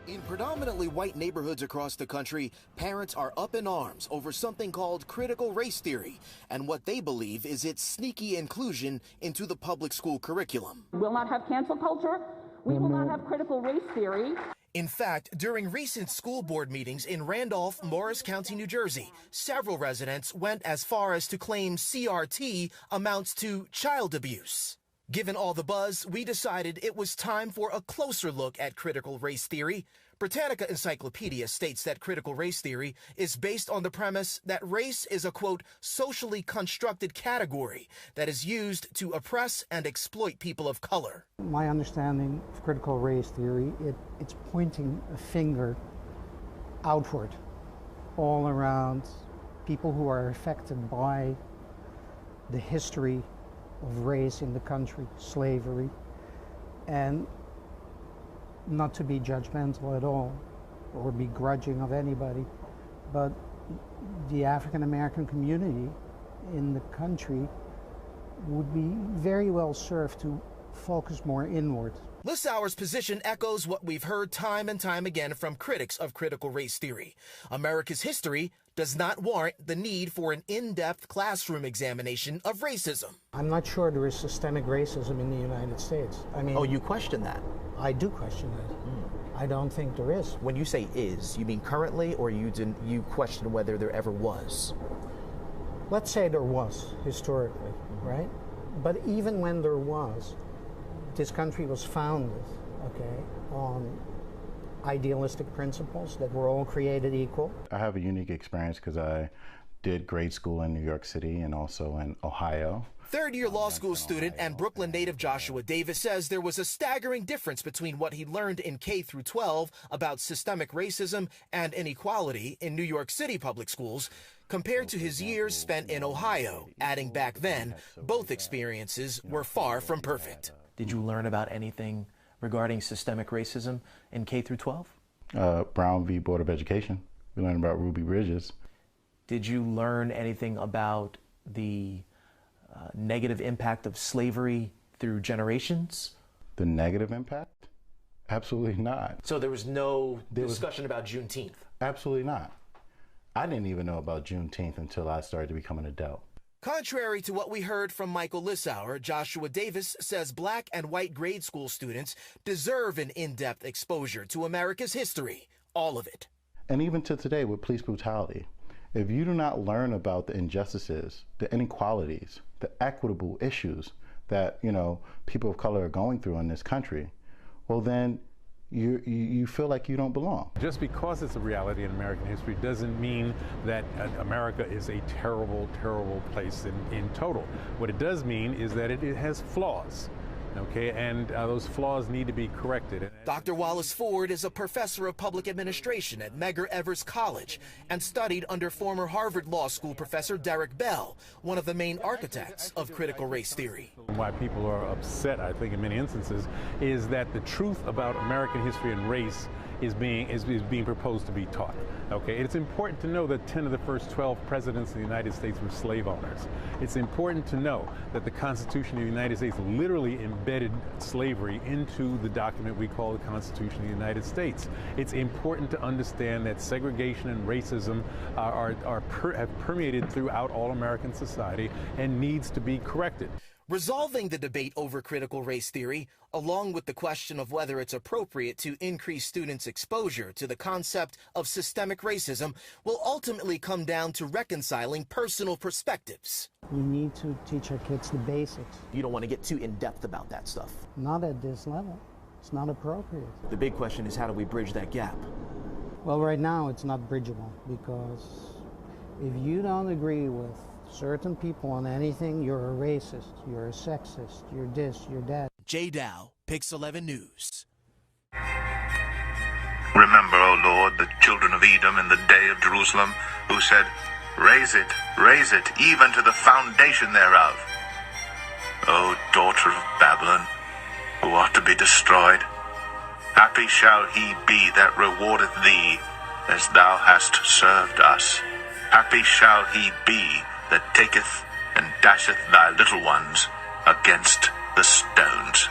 In predominantly white neighborhoods across the country, parents are up in arms over something called critical race theory and what they believe is its sneaky inclusion into the public school curriculum. We'll not have cancel culture. We will not have critical race theory. In fact, during recent school board meetings in Randolph, Morris County, New Jersey, several residents went as far as to claim CRT amounts to child abuse. Given all the buzz, we decided it was time for a closer look at critical race theory. Britannica Encyclopedia states that critical race theory is based on the premise that race is a, quote, socially constructed category that is used to oppress and exploit people of color. My understanding of critical race theory, it's pointing a finger outward, all around people who are affected by the history of race in the country, slavery, and not to be judgmental at all or begrudging of anybody, but the African American community in the country would be very well served to focus more inward. Lissauer's position echoes what we've heard time and time again from critics of critical race theory. America's history does not warrant the need for an in-depth classroom examination of racism. I'm not sure there is systemic racism in the United States. I mean, oh, you question that? I do question that. I don't think there is. When you say is, you mean currently, or you question whether there ever was? Let's say there was, historically, right? But even when there was, this country was founded, okay, on idealistic principles that we're all created equal. I have a unique experience because I did grade school in New York City and also in Ohio. Third-year law school student and Brooklyn native Joshua Davis says there was a staggering difference between what he learned in K through 12 about systemic racism and inequality in New York City public schools compared to his years spent in Ohio, adding back then, both experiences were far from perfect. Did you learn about anything regarding systemic racism in K through 12? Brown v. Board of Education. We learned about Ruby Bridges. Did you learn anything about the negative impact of slavery through generations? The negative impact? Absolutely not. So there was no discussion about Juneteenth? Absolutely not. I didn't even know about Juneteenth until I started to become an adult. Contrary to what we heard from Michael Lissauer, Joshua Davis says black and white grade school students deserve an in-depth exposure to America's history, all of it. And even to today with police brutality, if you do not learn about the injustices, the inequalities, the equitable issues that, people of color are going through in this country, well then you feel like you don't belong. Just because it's a reality in American history doesn't mean that America is a terrible, terrible place in total. What it does mean is that it has flaws. Okay, and those flaws need to be corrected. Dr. Wallace Ford is a professor of public administration at Medgar Evers College and studied under former Harvard Law School professor Derek Bell, one of the main architects of critical race theory. Why people are upset, I think, in many instances, is that the truth about American history and race is being proposed to be taught. Okay, it's important to know that 10 of the first 12 presidents of the United States were slave owners. It's important to know that the Constitution of the United States literally embedded slavery into the document we call the Constitution of the United States. It's important to understand that segregation and racism have permeated throughout all American society and needs to be corrected. Resolving the debate over critical race theory, along with the question of whether it's appropriate to increase students' exposure to the concept of systemic racism, will ultimately come down to reconciling personal perspectives. We need to teach our kids the basics. You don't want to get too in-depth about that stuff? Not at this level. It's not appropriate. The big question is, how do we bridge that gap? Well, right now it's not bridgeable, because if you don't agree with certain people on anything, you're a racist, you're a sexist, you're this, you're that. Jay Dow, Pix 11 News. Remember, O Lord, the children of Edom in the day of Jerusalem, who said, raise it, even to the foundation thereof. O daughter of Babylon, who art to be destroyed, happy shall he be that rewardeth thee, as thou hast served us. Happy shall he be that taketh and dasheth thy little ones against the stones.